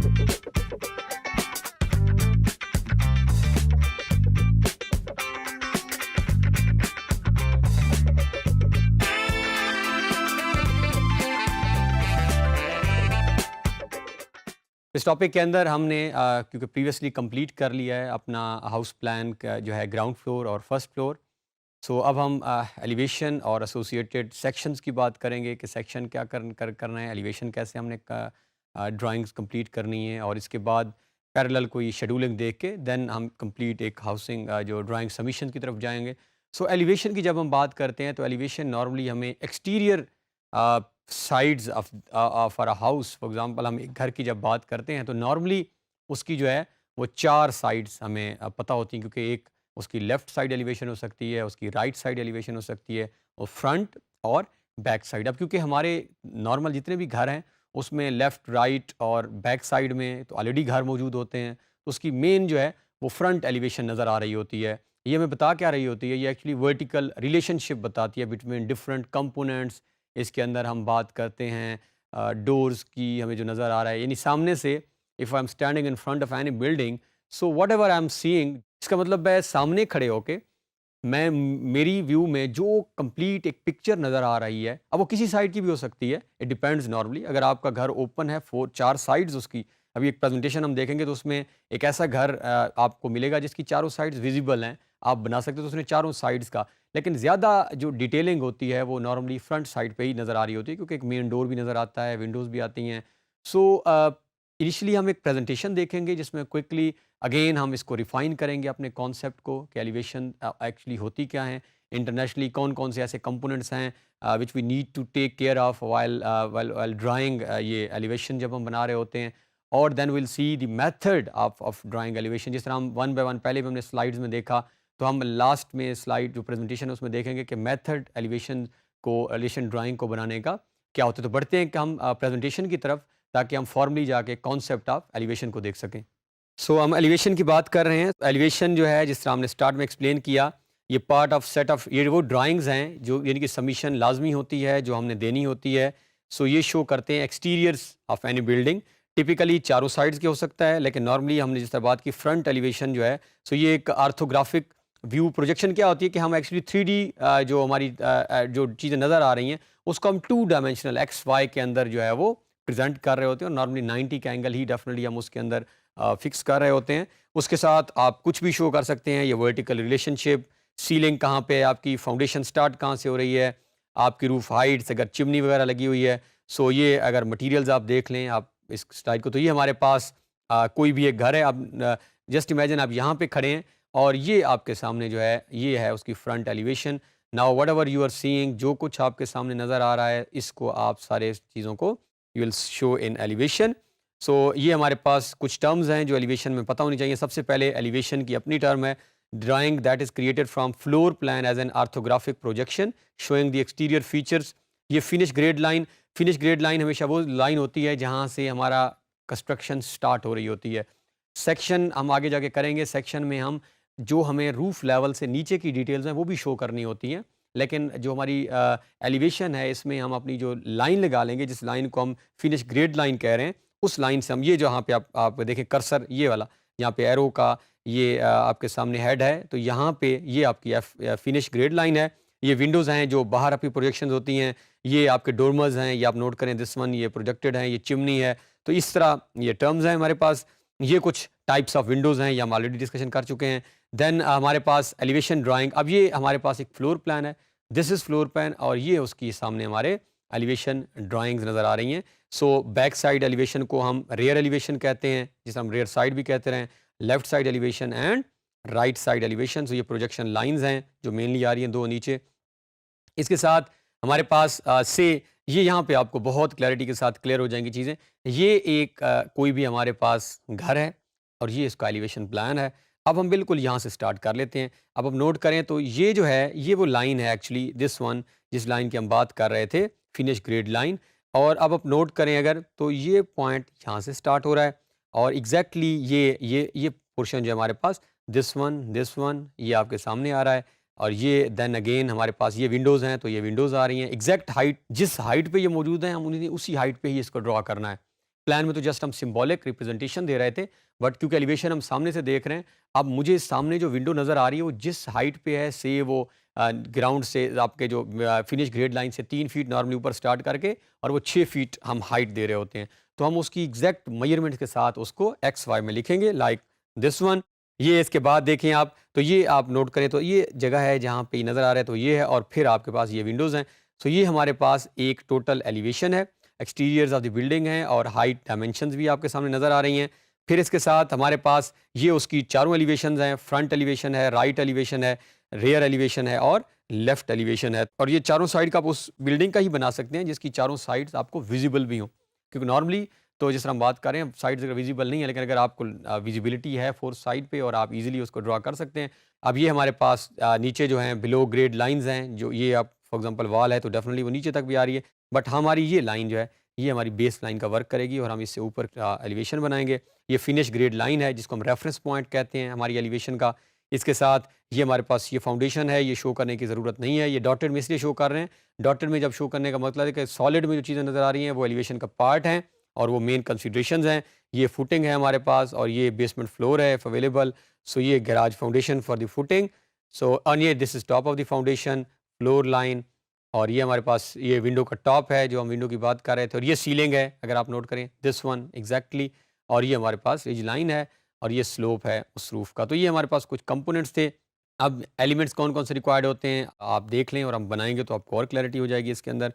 इस टॉपिक के अंदर हमने क्योंकि प्रीवियसली कंप्लीट कर लिया है अपना हाउस प्लान का जो है ग्राउंड फ्लोर और फर्स्ट फ्लोर। सो अब हम एलिवेशन और एसोसिएटेड सेक्शंस की बात करेंगे कि सेक्शन क्या करना है, एलिवेशन कैसे हमने ड्राइंग्स कंप्लीट करनी है, और इसके बाद पैरेलल कोई शेड्यूलिंग देख के देन हम कंप्लीट एक हाउसिंग जो ड्राइंग सबमिशन की तरफ जाएंगे। सो एलिवेशन की जब हम बात करते हैं तो एलिवेशन नॉर्मली हमें exterior sides of our house, for example हम एक घर की जब बात करते हैं तो नॉर्मली उसकी जो है वो चार साइड्स हमें पता होती हैं, क्योंकि एक उसकी लेफ़्ट साइड एलिवेशन हो सकती है, उसकी राइट साइड एलिवेशन हो सकती है, और फ्रंट और बैक साइड। अब क्योंकि हमारे नॉर्मल जितने भी घर हैं उसमें लेफ़्ट, राइट और बैक साइड में तो ऑलरेडी घर मौजूद होते हैं, तो उसकी मेन जो है वो फ्रंट एलिवेशन नज़र आ रही होती है। ये हमें बता क्या रही होती है, ये एक्चुअली वर्टिकल रिलेशनशिप बताती है बिटवीन डिफरेंट कंपोनेंट्स। इसके अंदर हम बात करते हैं डोर्स की, हमें जो नज़र आ रहा है यानी सामने से, if I am standing in front of any building, so what ever I am seeing, इसका मतलब है सामने खड़े होके मैं मेरी व्यू में जो कंप्लीट एक पिक्चर नज़र आ रही है, अब वो किसी साइड की भी हो सकती है, इट डिपेंड्स नॉर्मली। अगर आपका घर ओपन है, चार साइड्स उसकी, अभी एक प्रेजेंटेशन हम देखेंगे तो उसमें एक ऐसा घर आपको मिलेगा जिसकी चारों साइड्स विजिबल हैं, आप बना सकते हो तो उसने चारों साइड्स का, लेकिन ज़्यादा जो डिटेलिंग होती है वो नॉर्मली फ्रंट साइड पे ही नज़र आ रही होती है, क्योंकि एक मेन डोर भी नज़र आता है, विंडोज़ भी आती हैं। सो इनिशियली हम एक प्रेजेंटेशन देखेंगे जिसमें क्विकली अगेन हम इसको रिफाइन करेंगे अपने कॉन्सेप्ट को कि एलिवेशन एक्चुअली होती क्या है, इंटरनेशनली कौन कौन से ऐसे कंपोनेंट्स हैं which we need to take care of while drawing ये एलिवेशन जब हम बना रहे होते हैं, और then will see the method of drawing elevation. जिस तरह हम वन बाय वन पहले भी हमने स्लाइड्स में देखा, तो हम लास्ट में स्लाइड जो प्रेजेंटेशन है उसमें देखेंगे कि मेथड एलिवेशन ड्राइंग को बनाने का क्या होता है। तो बढ़ते हैं कि हम प्रेजेंटेशन की तरफ, ताकि हम फॉर्मली जाके कॉन्सेप्ट ऑफ एलिवेशन को देख सकें। सो हम एलिवेशन की बात कर रहे हैं। एलिवेशन जो है, जिस तरह हमने स्टार्ट में एक्सप्लेन किया, ये पार्ट ऑफ सेट ऑफ, ये वो ड्राइंग्स हैं जो यानी कि सबमिशन लाजमी होती है, जो हमने देनी होती है। सो ये शो करते हैं exteriors of any building, typically चारों साइड्स के हो सकता है, लेकिन नॉर्मली हमने जिस तरह बात की फ्रंट एलिवेशन जो है, सो ये एक आर्थोग्राफिक व्यू प्रोजेक्शन क्या होती है कि हम एक्चुअली 3D जो हमारी जो चीज़ें नज़र आ रही हैं उसको हम 2 डायमेंशनल XY के अंदर जो है वो प्रेजेंट कर रहे होते हैं, और नॉर्मली 90 का एंगल ही डेफिनेटली हम उसके अंदर फिक्स कर रहे होते हैं। उसके साथ आप कुछ भी शो कर सकते हैं, ये वर्टिकल रिलेशनशिप, सीलिंग कहाँ पे है आपकी, फाउंडेशन स्टार्ट कहाँ से हो रही है, आपकी रूफ हाइट्स, अगर चिमनी वगैरह लगी हुई है। सो ये अगर मटेरियल्स आप देख लें आप इस स्लाइड को, तो ये हमारे पास कोई भी एक घर है, आप जस्ट इमेजिन आप यहाँ पे खड़े हैं और ये आपके सामने जो है ये है उसकी front elevation. Now whatever you are seeing, जो कुछ आपके सामने नज़र आ रहा है, इसको आप सारे चीज़ों को you will show in elevation. So ये हमारे पास कुछ टर्म्स हैं जो एलिवेशन में पता होनी चाहिए। सबसे पहले एलिवेशन की अपनी टर्म है, drawing that is created from floor plan as an orthographic projection showing the exterior features. ये फिनिश ग्रेड लाइन हमेशा वो लाइन होती है जहाँ से हमारा कंस्ट्रक्शन स्टार्ट हो रही होती है। सेक्शन हम आगे जाके करेंगे, सेक्शन में हम जो हमें रूफ लेवल से नीचे की डिटेल्स हैं वो भी शो करनी होती हैं, लेकिन जो हमारी एलिवेशन है इसमें हम अपनी जो लाइन लगा लेंगे, जिस लाइन को हम फिनिश ग्रेड लाइन कह रहे हैं, उस लाइन से हम ये जहाँ पे आप देखें कर्सर ये वाला, यहाँ पे एरो का ये आपके सामने हेड है, तो यहाँ पे ये आपकी फिनिश ग्रेड लाइन है। ये विंडोज़ हैं जो बाहर आपकी प्रोजेक्शन होती हैं, ये आपके डोरमर्स हैं, ये आप नोट करें दिस वन, ये प्रोजेक्टेड हैं, ये चिमनी है। तो इस तरह ये टर्म्स हैं हमारे पास। ये कुछ टाइप्स ऑफ विंडोज़ हैं, ये हम ऑलरेडी डिस्कशन कर चुके हैं। देन हमारे पास एलिवेशन ड्राइंग, अब ये हमारे पास एक फ्लोर प्लान है, दिस इज़ फ्लोर प्लान, और ये उसकी सामने हमारे एलिवेशन ड्राइंग्स नज़र आ रही हैं। सो बैक साइड एलिवेशन को हम रेयर एलिवेशन कहते हैं, जिसे हम रेयर साइड भी कहते हैं, left side elevation and right side elevation. So ये प्रोजेक्शन लाइंस हैं जो मेनली आ रही हैं दो नीचे। इसके साथ हमारे पास ये यहाँ पे आपको बहुत क्लैरिटी के साथ क्लियर हो जाएंगी चीज़ें। ये एक कोई भी हमारे पास घर है और ये इसका एलिवेशन प्लान है। अब हम बिल्कुल यहाँ से स्टार्ट कर लेते हैं। अब हम नोट करें तो ये जो है ये वो लाइन है एक्चुअली, दिस वन, जिस लाइन की हम बात कर रहे थे, फिनिश ग्रेड लाइन। और अब आप नोट करें अगर, तो ये पॉइंट यहाँ से स्टार्ट हो रहा है, और एग्जैक्टली ये पोर्शन जो है हमारे पास, दिस वन ये आपके सामने आ रहा है, और ये देन अगेन हमारे पास ये विंडोज़ हैं, तो ये विंडोज़ आ रही हैं। एग्जैक्ट हाइट जिस हाइट पे ये मौजूद हैं, हम उसी हाइट पे ही इसको ड्रॉ करना है। प्लान में तो जस्ट हम सिंबॉलिक रिप्रेजेंटेशन दे रहे थे, बट क्योंकि एलिवेशन हम सामने से देख रहे हैं, अब मुझे सामने जो विंडो नज़र आ रही है वो जिस हाइट पे है, से वो ग्राउंड से आपके जो फिनिश ग्रेड लाइन से 3 फीट नॉर्मली ऊपर स्टार्ट करके और वो 6 फीट हम हाइट दे रहे होते हैं। तो हम उसकी एग्जैक्ट मेजरमेंट के साथ उसको एक्स वाई में लिखेंगे, लाइक दिस वन। ये इसके बाद देखें आप, तो ये आप नोट करें तो ये जगह है जहाँ पे नज़र आ रहा है, तो ये है, और फिर आपके पास ये विंडोज़ हैं। तो ये हमारे पास एक टोटल एलिवेशन है, एक्सटीरियर्स ऑफ द बिल्डिंग है, और हाइट डायमेंशंस भी आपके सामने नज़र आ रही हैं। फिर इसके साथ हमारे पास ये उसकी चारों एलिवेशंस हैं, फ्रंट एलिवेशन है, राइट एलिवेशन है, रियर एलिवेशन है और लेफ्ट एलिवेशन है। और ये चारों साइड का आप उस बिल्डिंग का ही बना सकते हैं जिसकी चारों साइड्स आपको विजिबल भी हों, क्योंकि नॉर्मली तो जिस तरह हम बात कर रहे हैं साइड्स अगर विजिबल नहीं है, लेकिन अगर आपको विजिबिलिटी है फोर्थ साइड पे और आप इजीली उसको ड्रा कर सकते हैं। अब ये हमारे पास नीचे जो हैं बिलो ग्रेड लाइंस हैं, जो ये आप फॉर एग्जांपल वॉल है तो डेफिनेटली वो नीचे तक भी आ रही है, बट हमारी ये लाइन जो है ये हमारी बेस लाइन का वर्क करेगी और हम इससे ऊपर एलिवेशन बनाएंगे। ये फिनिश ग्रेड लाइन है जिसको हम रेफरेंस पॉइंट कहते हैं हमारी एलिवेशन का। इसके साथ ये हमारे पास ये फाउंडेशन है, ये शो करने की ज़रूरत नहीं है, ये डॉटेड में इसलिए शो कर रहे हैं। डॉटेड में जब शो करने का मतलब है कि सॉलिड में जो चीज़ें नज़र आ रही हैं वो एलिवेशन का पार्ट हैं और वो मेन कंसीडरेशंस हैं। ये फुटिंग है हमारे पास और ये बेसमेंट फ्लोर है अवेलेबल। सो ये garage foundation for the footing. So और ये this is top of the foundation, floor line, और ये हमारे पास ये विंडो का टॉप है जो हम विंडो की बात कर रहे थे, और ये सीलिंग है अगर आप नोट करें, दिस वन एग्जैक्टली। और ये हमारे पास रिज लाइन है और ये स्लोप है उस रूफ का। तो ये हमारे पास कुछ कंपोनेंट्स थे। अब एलिमेंट्स कौन कौन से रिक्वायर्ड होते हैं आप देख लें और हम बनाएंगे तो आपको और क्लैरिटी हो जाएगी इसके अंदर।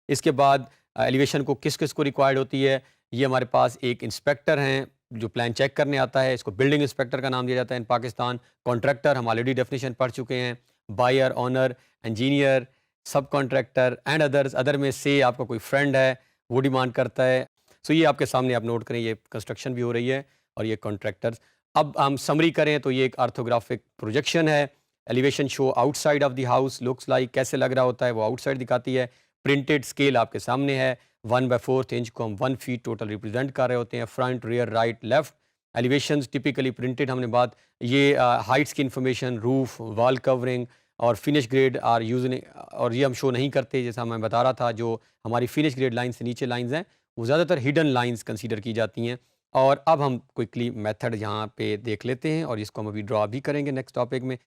इसके बाद एलिवेशन को किस किस को रिक्वायर्ड होती है, ये हमारे पास एक इंस्पेक्टर हैं जो प्लान चेक करने आता है, इसको बिल्डिंग इंस्पेक्टर का नाम दिया जाता है इन पाकिस्तान। कॉन्ट्रैक्टर हम ऑलरेडी डेफिनेशन पढ़ चुके हैं, बायर, ओनर, इंजीनियर, सब कॉन्ट्रैक्टर एंड अदर्स। अदर में से आपका कोई फ्रेंड है वो डिमांड करता है। सो ये आपके सामने आप नोट करें, ये कंस्ट्रक्शन भी हो रही है और ये कॉन्ट्रैक्टर्स। अब हम समरी करें तो ये एक आर्थोग्राफिक प्रोजेक्शन है। Elevation show outside of the house looks like, कैसे लग रहा होता है वो आउटसाइड दिखाती है। प्रिंटेड स्केल आपके सामने है, 1/4 इंच को हम 1 फीट टोटल रिप्रेजेंट कर रहे होते हैं, front, rear, right, left. Elevations typically printed हमने बात, ये हाइट्स की इंफॉर्मेशन, रूफ, वॉल कवरिंग और फिनिश ग्रेड आर यूजिंग, और ये हम शो नहीं करते जैसा मैं बता रहा था। जो हमारी फिनिश ग्रेड लाइन से नीचे लाइंस हैं वो ज़्यादातर हिडन लाइंस कंसीडर की जाती हैं। और अब हम क्विकली मेथड यहाँ पे देख लेते हैं और इसको हम अभी ड्रा भी करेंगे नेक्स्ट टॉपिक में।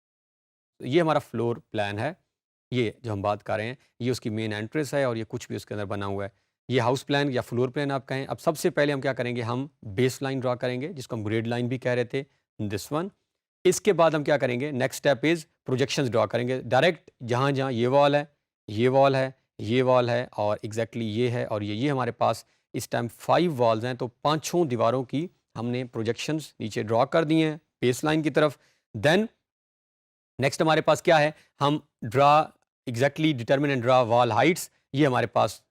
ये हमारा फ्लोर प्लान है, ये जो हम बात कर रहे हैं ये उसकी मेन एंट्रेंस है और ये कुछ भी उसके अंदर बना हुआ है। ये हाउस प्लान या फ्लोर प्लान आप कहें। अब सबसे पहले हम क्या करेंगे, हम बेस लाइन ड्रा करेंगे जिसको हम ग्रेड लाइन भी कह रहे थे, दिस वन। इसके बाद हम क्या करेंगे, next step is projections draw करेंगे डायरेक्ट, जहाँ जहाँ ये वॉल है, ये वॉल है, ये वॉल है और एग्जैक्टली ये है और ये हमारे पास इस टाइम 5 वॉल्स हैं। तो पाँचों दीवारों की हमने प्रोजेक्शंस नीचे ड्रा कर दिए हैं बेस लाइन की तरफ। देन नेक्स्ट हमारे पास क्या है, हम draw exactly determine and draw wall Heights. ये हमारे पास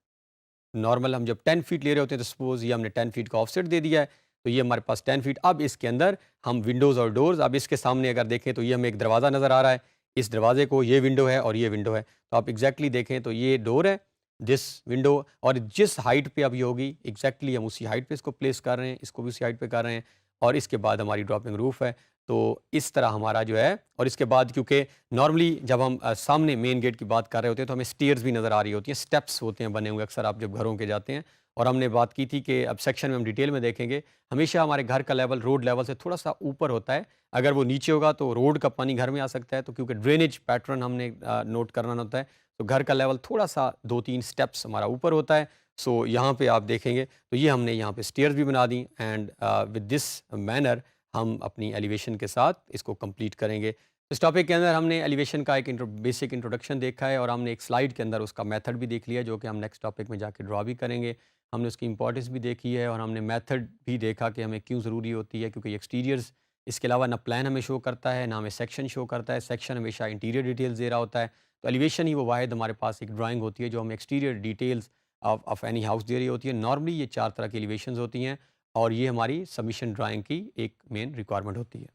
नॉर्मल हम जब 10 फीट ले रहे होते हैं तो सपोज ये हमने 10 फीट का ऑफसेट दे दिया है, तो ये हमारे पास 10 फीट। अब इसके अंदर हम विंडोज़ और डोर्स, अब इसके सामने अगर देखें तो ये हमें एक दरवाज़ा नज़र आ रहा है, इस दरवाजे को ये विंडो है और ये विंडो है। तो आप एग्जैक्टली देखें तो ये डोर है, दिस विंडो, और जिस हाइट पे अभी होगी एग्जैक्टली हम उसी हाइट पे इसको प्लेस कर रहे हैं, इसको भी उसी हाइट पे कर रहे हैं। और इसके बाद हमारी ड्रॉपिंग रूफ है। तो इस तरह हमारा जो है, और इसके बाद क्योंकि नॉर्मली जब हम सामने मेन गेट की बात कर रहे होते हैं तो हमें स्टेयर्स भी नज़र आ रही होती हैं, स्टेप्स होते हैं बने हुए अक्सर आप जब घरों के जाते हैं। और हमने बात की थी कि अब सेक्शन में हम डिटेल में देखेंगे, हमेशा हमारे घर का लेवल रोड लेवल से थोड़ा सा ऊपर होता है। अगर वो नीचे होगा तो रोड का पानी घर में आ सकता है, तो क्योंकि ड्रेनेज पैटर्न हमने नोट करना होता है, तो घर का लेवल थोड़ा सा 2-3 स्टेप्स हमारा ऊपर होता है। सो यहाँ पे आप देखेंगे तो ये हमने यहाँ पे स्टेयर्स भी बना दी एंड विद दिस मैनर हम अपनी एलिवेशन के साथ इसको कंप्लीट करेंगे। इस टॉपिक के अंदर हमने एलिवेशन का एक बेसिक इंट्रोडक्शन देखा है और हमने एक स्लाइड के अंदर उसका मेथड भी देख लिया जो कि हम नेक्स्ट टॉपिक में जाके ड्रॉ भी करेंगे। हमने उसकी इंपॉर्टेंस भी देखी है और हमने मेथड भी देखा कि हमें क्यों ज़रूरी होती है, क्योंकि एक्सटीरियर्स इसके अलावा ना प्लान हमें शो करता है ना हमें सेक्शन शो करता है। सेक्शन हमेशा इंटीरियर डिटेल्स दे रहा होता है, तो एलिवेशन ही वो वाहिद हमारे पास एक ड्राइंग होती है जो हमें exterior details of any house दे रही होती है। नॉर्मली ये 4 तरह की एलिवेशंस होती हैं और ये हमारी सबमिशन ड्राइंग की एक मेन रिक्वायरमेंट होती है।